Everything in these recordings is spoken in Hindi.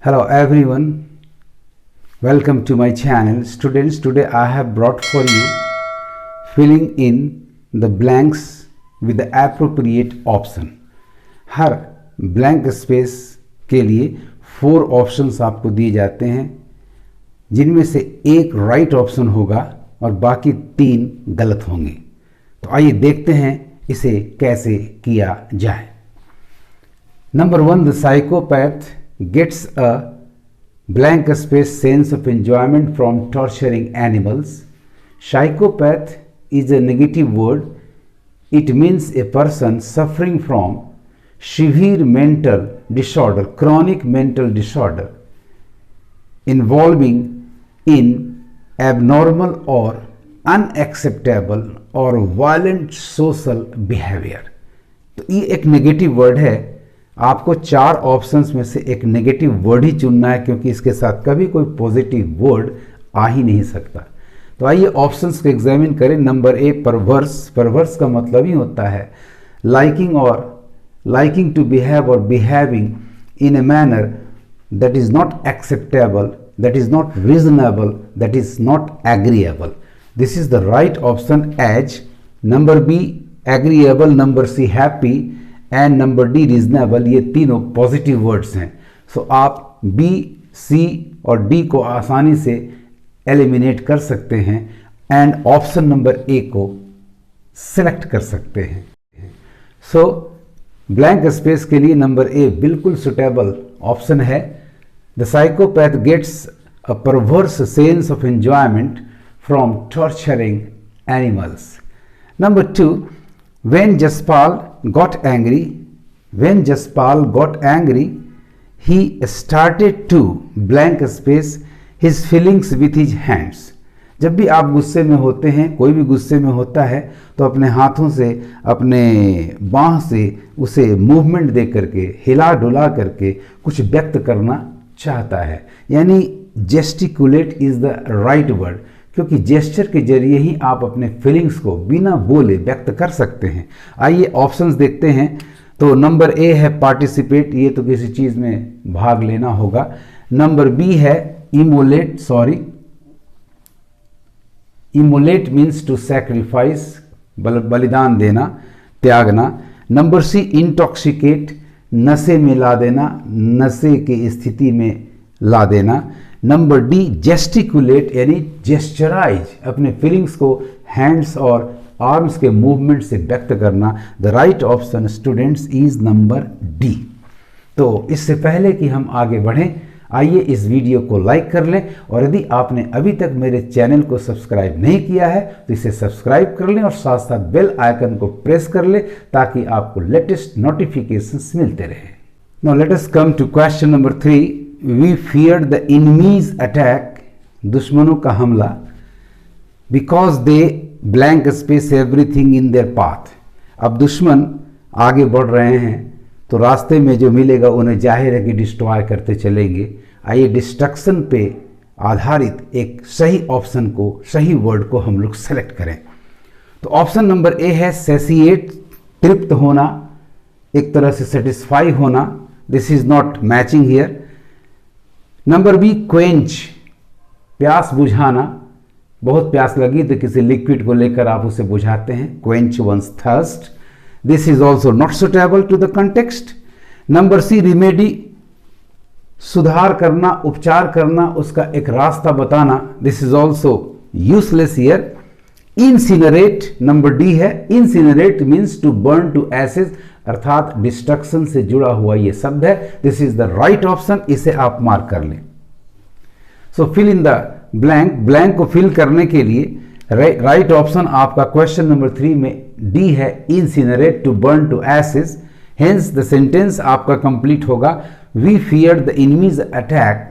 Hello everyone, welcome to my channel. Students, today I have brought for you filling in the blanks with the appropriate option. Her blank space के लिए 4 ऑप्शंस आपको दिए जाते हैं, जिनमें से एक राइट ऑप्शन होगा और बाकी 3 गलत होंगे। तो आइए देखते हैं इसे कैसे किया जाए। Number 1, the psychopath gets a blank space sense of enjoyment from torturing animals. Psychopath is a negative word. It means a person suffering from severe mental disorder, chronic mental disorder, involving in abnormal or unacceptable or violent social behavior. तो ये एक नेगेटिव वर्ड है। आपको 4 ऑप्शंस में से एक नेगेटिव वर्ड ही चुनना है, क्योंकि इसके साथ कभी कोई पॉजिटिव वर्ड आ ही नहीं सकता। तो आइए ऑप्शंस को एग्जामिन करें। Number A, परवर्स। परवर्स का मतलब ही होता है लाइकिंग टू बिहेव और behaving in a manner that is not acceptable, that is not reasonable, that is not agreeable. This is the right option as number B agreeable, number C happy and number D reasonable. ये तीनों पॉजिटिव वर्ड्स हैं। सो आप बी, सी और डी को आसानी से एलिमिनेट कर सकते हैं एंड ऑप्शन नंबर ए को सिलेक्ट कर सकते हैं। सो ब्लैंक स्पेस के लिए नंबर ए बिल्कुल सुटेबल ऑप्शन है। The psychopath gets a perverse sense of enjoyment from torturing animals. Number 2, When Jaspal got angry, he started to blank space his feelings with his hands. जब भी आप गुस्से में होते हैं, कोई भी गुस्से में होता है, तो अपने हाथों से, अपने बाँह से उसे मूवमेंट दे करके, हिला डुला करके कुछ व्यक्त करना चाहता है। यानी जेस्टिकुलेट इज द राइट वर्ड, क्योंकि जेस्चर के जरिए ही आप अपने फीलिंग्स को बिना बोले व्यक्त कर सकते हैं। आइए ऑप्शंस देखते हैं। तो नंबर ए है पार्टिसिपेट, ये तो किसी चीज़ में भाग लेना होगा। नंबर बी है इमोलेट मीन्स टू सैक्रिफाइस, बलिदान देना, त्यागना। नंबर सी इंटॉक्सिकेट, नशे में ला देना, नशे की स्थिति में ला देना। नंबर डी जेस्टिकुलेट यानी जेस्चराइज, अपने फीलिंग्स को हैंड्स और आर्म्स के मूवमेंट से व्यक्त करना। The right option students is number D. तो इससे पहले कि हम आगे बढ़ें, आइए इस वीडियो को लाइक कर लें, और यदि आपने अभी तक मेरे चैनल को सब्सक्राइब नहीं किया है तो इसे सब्सक्राइब कर लें और साथ साथ बेल आइकन को प्रेस कर लें, ताकि आपको लेटेस्ट नोटिफिकेशंस मिलते रहें। Now let us come to question number 3। We feared the enemy's attack, दुश्मनों का हमला, because they blank space everything in their path। अब दुश्मन आगे बढ़ रहे हैं तो रास्ते में जो मिलेगा उन्हें जाहिर है कि डिस्ट्रॉय करते चलेंगे। आइए डिस्ट्रक्शन पे आधारित एक सही ऑप्शन को, सही वर्ड को हम लोग सेलेक्ट करें। तो ऑप्शन नंबर ए है सैसिएट, तृप्त होना, एक तरह से सेटिस्फाई होना। This is not matching here. Number B quench, प्यास बुझाना, बहुत प्यास लगी तो किसी लिक्विड को लेकर आप उसे बुझाते हैं, quench once thirst. This is also not suitable to the context. Number C remedy, सुधार करना, उपचार करना, उसका एक रास्ता बताना। This is also useless here. Incinerate, number D है। Incinerate means to burn to ashes, अर्थात डिस्ट्रक्शन से जुड़ा हुआ ये शब्द है। दिस इज द राइट ऑप्शन, इसे आप मार्क कर लें। So fill in the blank. Blank को फिल करने के लिए राइट ऑप्शन आपका क्वेश्चन नंबर 3 में डी है, incinerate, to burn to ashes. Hence the sentence आपका कंप्लीट होगा, we fear the enemies attack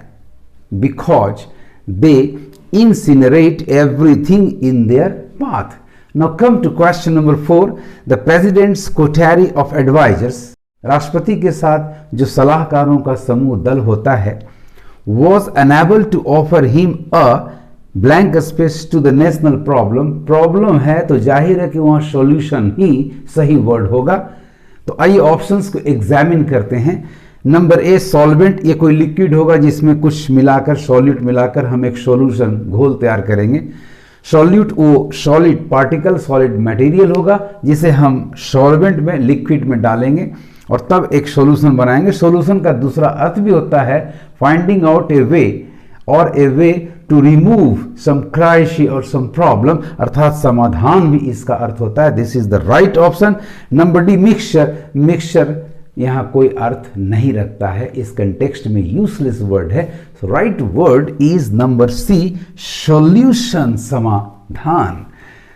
because they incinerate everything in their path. Now come to question number 4. The president's coterie of advisors, राष्ट्रपति के साथ जो सलाहकारों का समूह दल होता है, was unable to offer him a blank space to the national problem. Problem है तो जाहिर है कि वहाँ सॉल्यूशन ही सही वर्ड होगा। तो आइए ऑप्शंस को एग्जामिन करते हैं। नंबर ए सॉल्वेंट, ये कोई लिक्विड होगा जिसमें कुछ मिलाकर सॉल्यूट मिलाकर हम एक सॉल्यूशन घोल तैयार करेंगे। सॉल्यूट वो सॉलिड पार्टिकल सॉलिड मटेरियल होगा जिसे हम सॉल्वेंट में लिक्विड में डालेंगे और तब एक सॉल्यूशन बनाएंगे। सॉल्यूशन का दूसरा अर्थ भी होता है फाइंडिंग आउट ए वे और a way to remove some crisis और सम प्रॉब्लम, अर्थात समाधान भी इसका अर्थ होता है। This is the right option. Number D mixture, mixture यहां कोई अर्थ नहीं रखता है, इस कंटेक्स्ट में यूजलेस वर्ड है। So right word is number C solution, समाधान।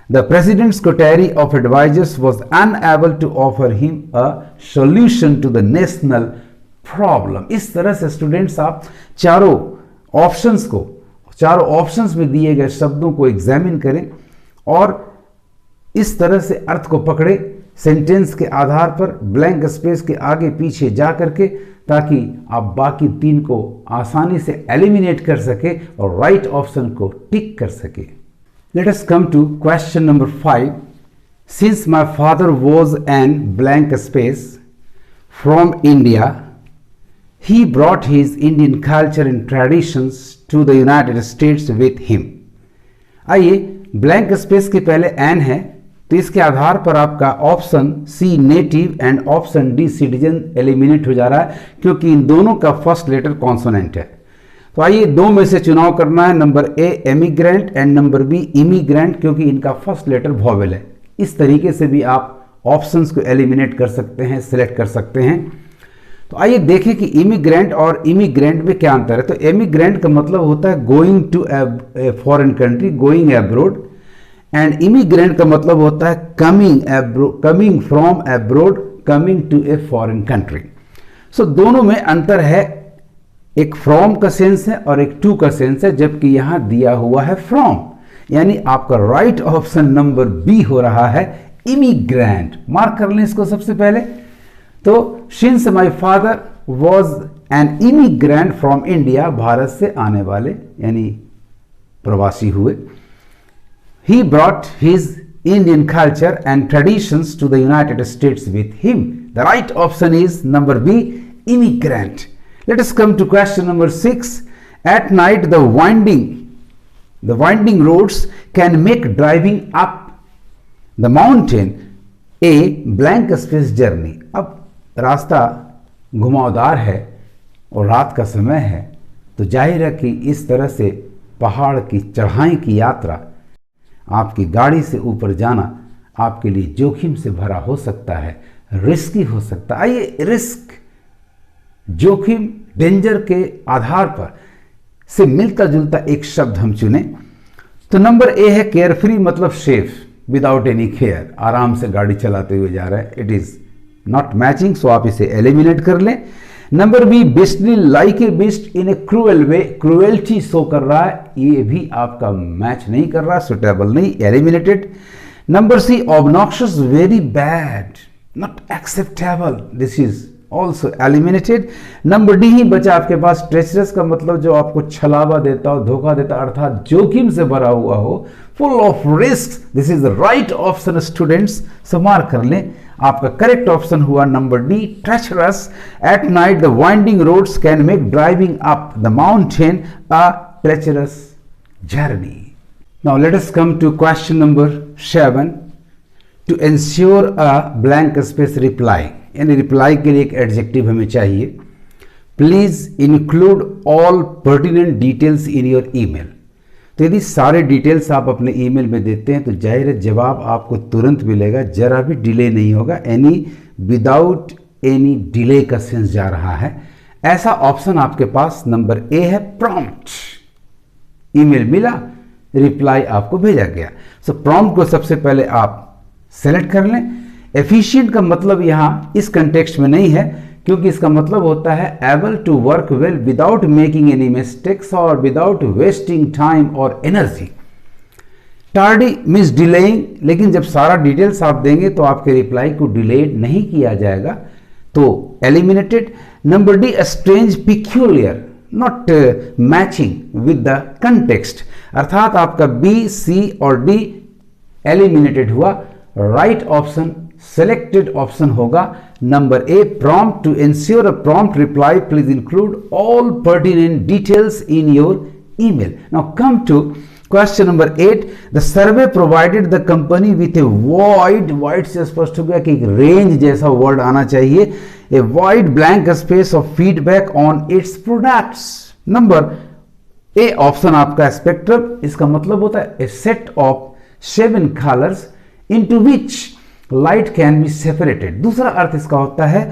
The president's coterie of advisors was unable to offer him a solution to the national problem. इस तरह से स्टूडेंट्स आप चारों ऑप्शंस में दिए गए शब्दों को एग्जामिन करें और इस तरह से अर्थ को पकड़े सेंटेंस के आधार पर ब्लैंक स्पेस के आगे पीछे जा करके, ताकि आप बाकी तीन को आसानी से एलिमिनेट कर सके और राइट ऑप्शन को टिक कर सके। Let us come to question number 5. Since my father was an blank space from India, he brought his Indian culture and traditions to the United States with him. आइए, ब्लैंक स्पेस के पहले एन है तो इसके आधार पर आपका option C native and option D citizen eliminate हो जा रहा है, क्योंकि इन दोनों का फर्स्ट लेटर कॉन्सोनेंट है। तो आइए दो में से चुनाव करना है, number A emigrant and number B immigrant, क्योंकि इनका फर्स्ट लेटर वॉवेल है। इस तरीके से भी आप ऑप्शंस को एलिमिनेट कर सकते हैं, सिलेक्ट कर सकते हैं। तो आइए देखें कि इमिग्रेंट और इमिग्रेंट में क्या अंतर है। तो एमिग्रेंट का मतलब होता है going to a foreign country, going abroad, and immigrant का मतलब होता है coming from abroad, coming to a foreign country. So दोनों में अंतर है, एक फ्रॉम का सेंस है और एक टू का सेंस है, जबकि यहां दिया हुआ है फ्रॉम, यानी आपका राइट ऑप्शन नंबर बी हो रहा है इमिग्रेंट। मार्क कर लें इसको सबसे पहले। तो since my father was an immigrant from India, Bharat से आने वाले यानी प्रवासी हुए। He brought his Indian culture and traditions to the United States with him. The right option is number B immigrant. Let us come to question number 6. At night, the winding roads can make driving up the mountain a blank space journey. अब रास्ता घुमावदार है और रात का समय है, तो जाहिर है कि इस तरह से पहाड़ की चढ़ाई की यात्रा, आपकी गाड़ी से ऊपर जाना आपके लिए जोखिम से भरा हो सकता है, रिस्की हो सकता है। आइए रिस्क, जोखिम, डेंजर के आधार पर से मिलता जुलता एक शब्द हम चुने। तो नंबर ए है केयरफ्री, मतलब सेफ, विदाउट एनी केयर, आराम से गाड़ी चलाते हुए जा रहा है। It is not matching, so आप इसे एलिमिनेट कर लें। Number B beastly, like a beast in a cruel way, cruelty show कर रहा है, ये भी आपका मैच नहीं कर रहा, सुटेबल नहीं, eliminated. Number C obnoxious, very bad, not acceptable, this is also eliminated. Number D ही बचा आपके पास, ट्रेचरस का मतलब जो आपको छलावा देता हो, धोखा देता, अर्थात जोखिम से भरा हुआ हो, full of risk. This is the right option students, so mark कर लें। आपका करेक्ट ऑप्शन हुआ number D treacherous. At night the winding roads can make driving up the mountain a treacherous journey. Now let us come to question number 7. To ensure a blank space reply, यानी रिप्लाई के लिए एक एडजेक्टिव हमें चाहिए। Please include all pertinent details in your email. तो यदि सारे डिटेल्स आप अपने ईमेल में देते हैं तो जाहिर है जवाब आपको तुरंत मिलेगा, जरा भी डिले नहीं होगा। एनी, विदाउट एनी डिले का सेंस जा रहा है। ऐसा ऑप्शन आपके पास नंबर ए है, प्रॉम्प्ट। ईमेल मिला, रिप्लाई आपको भेजा गया। सो प्रॉम्प्ट को सबसे पहले आप सेलेक्ट कर लें। एफिशिएंट का मतलब यहां इस कंटेक्स्ट में नहीं है, क्योंकि इसका मतलब होता है able to work well without making any mistakes और विदाउट वेस्टिंग टाइम और एनर्जी। टार्डी मीन्स डिलेइंग, लेकिन जब सारा डिटेल्स आप देंगे तो आपके रिप्लाई को डिलेड नहीं किया जाएगा, तो eliminated. Number D strange, peculiar, not matching with the context, अर्थात आपका बी, सी और डी एलिमिनेटेड हुआ। राइट ऑप्शन सिलेक्टेड ऑप्शन होगा number A, prompt. To ensure a prompt reply please include all pertinent details in your email. Now come to question number 8. The survey provided the company with a void से स्पष्ट हो गया कि एक रेंज जैसा वर्ड आना चाहिए, a void blank space of feedback on its products. Number A option आपका स्पेक्ट्रम, इसका मतलब होता है a set of 7 colors into which light can be separated. दूसरा अर्थ इसका होता है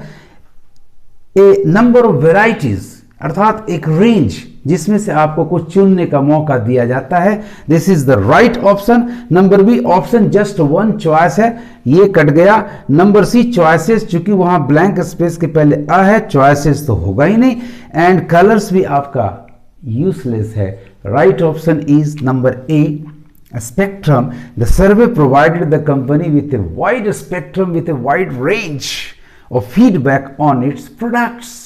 a number of varieties, अर्थात एक रेंज जिसमें से आपको कुछ चुनने का मौका दिया जाता है. This is the right option. Number B option just one choice है, ये कट गया. नंबर सी चॉइसेस, चूंकि वहां ब्लैंक स्पेस के पहले अ है, चॉइसेस तो होगा ही नहीं. एंड कलर्स भी आपका यूजलेस है. Right option is number A, spectrum. The survey provided the company with a wide spectrum with a wide range of feedback on its products.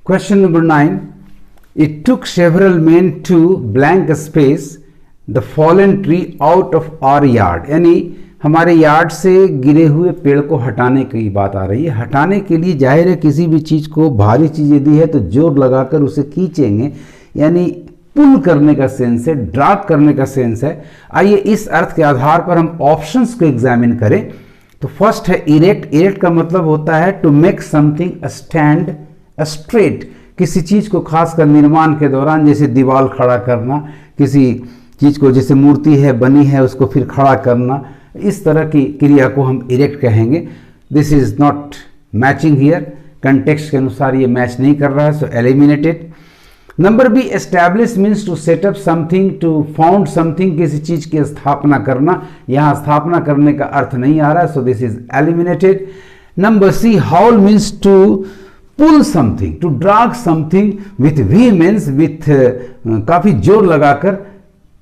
Question number 9. It took several men to blank space the fallen tree out of our yard. यानी हमारे यार्ड से गिरे हुए पेड़ को हटाने की बात आ रही है. हटाने के लिए जाहिर है किसी भी चीज़ को भारी चीज़ यदि है तो जोर लगाकर उसे खींचेंगे, यानी पुल करने का सेंस है, ड्रैग करने का सेंस है. आइए इस अर्थ के आधार पर हम ऑप्शंस को एग्जामिन करें. तो फर्स्ट है इरेक्ट. इरेक्ट का मतलब होता है to make something stand straight, किसी चीज को खासकर निर्माण के दौरान, जैसे दीवार खड़ा करना, किसी चीज को जैसे मूर्ति है बनी है उसको फिर खड़ा करना, इस तरह की क्रिया को हम इरेक्ट कहेंगे. This is not matching here, context के अनुसार ये मैच नहीं कर रहा है, so eliminated. Number B establish means to set up something, to found something, किसी चीज की स्थापना करना. यहां स्थापना करने का अर्थ नहीं आ रहा है, so this is eliminated. Number C haul means to pull something, to drag something with women's, with काफी जोर लगाकर,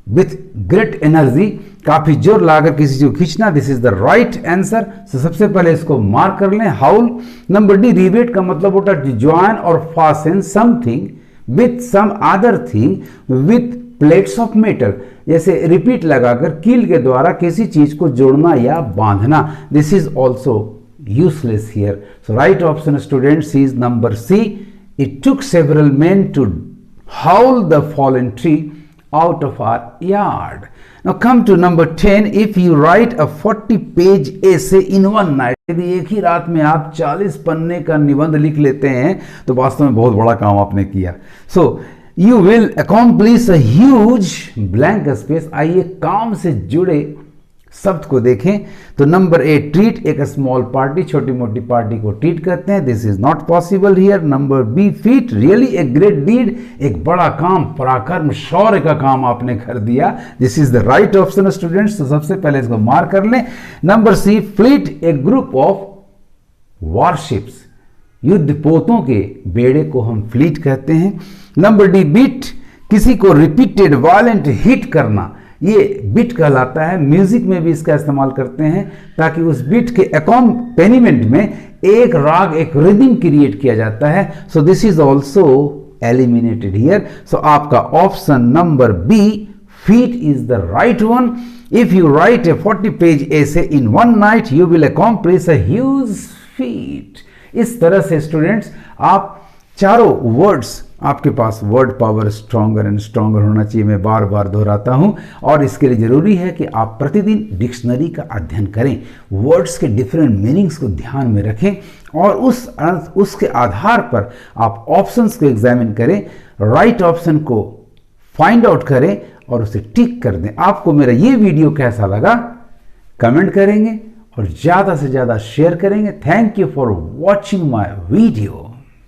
विथ ग्रेट एनर्जी, काफी जोर लगाकर किसी चीज को खींचना. This is the right answer. सबसे पहले इसको मार्क कर लें, हाउल. नंबर डी रिवेट का मतलब होता है ज्वाइन और fasten something with some other thing with plates of metal, जैसे रिपीट लगाकर कील के द्वारा किसी चीज को जोड़ना या बांधना. This is also useless here. So right option students is number C. It took several men to haul the fallen tree out of our yard. Now come to number 10. If you write a 40-page essay in one night, यदि एक ही रात में आप 40 पन्ने का निबंध लिख लेते हैं तो वास्तव में बहुत बड़ा काम आपने किया. So you will accomplish a huge blank space. आइए काम से जुड़े शब्द को देखें. तो नंबर ए ट्रीट, एक स्मॉल पार्टी, छोटी मोटी पार्टी को ट्रीट करते हैं. This is not possible here. Number B feat, really a great deed, एक बड़ा काम, पराक्रम, शौर्य का काम आपने कर दिया. This is the right option students. तो सबसे पहले इसको मार्क कर लें. Number C fleet, a group of warships, युद्ध पोतों के बेड़े को हम फ्लीट कहते हैं. नंबर डी बीट, किसी को रिपीटेड वायलेंट हिट करना, ये बीट कहलाता है. म्यूजिक में भी इसका इस्तेमाल करते हैं ताकि उस बीट के अकॉम्पेनिमेंट में एक राग, एक रिदम क्रिएट किया जाता है. So this is also eliminated here. So आपका option number B feat is the right one. If you write a 40-page essay in one night you will accomplish a huge feat. इस तरह से स्टूडेंट्स आप चारों वर्ड्स, आपके पास word power stronger and stronger होना चाहिए, मैं बार बार दोहराता हूं. और इसके लिए जरूरी है कि आप प्रतिदिन डिक्शनरी का अध्ययन करें, वर्ड्स के डिफरेंट मीनिंग्स को ध्यान में रखें और उसके आधार पर आप ऑप्शंस को एग्जामिन करें, राइट ऑप्शन को फाइंड आउट करें और उसे टिक कर दें. आपको मेरा ये वीडियो कैसा लगा कमेंट करेंगे और ज़्यादा से ज़्यादा शेयर करेंगे. Thank you for watching my video.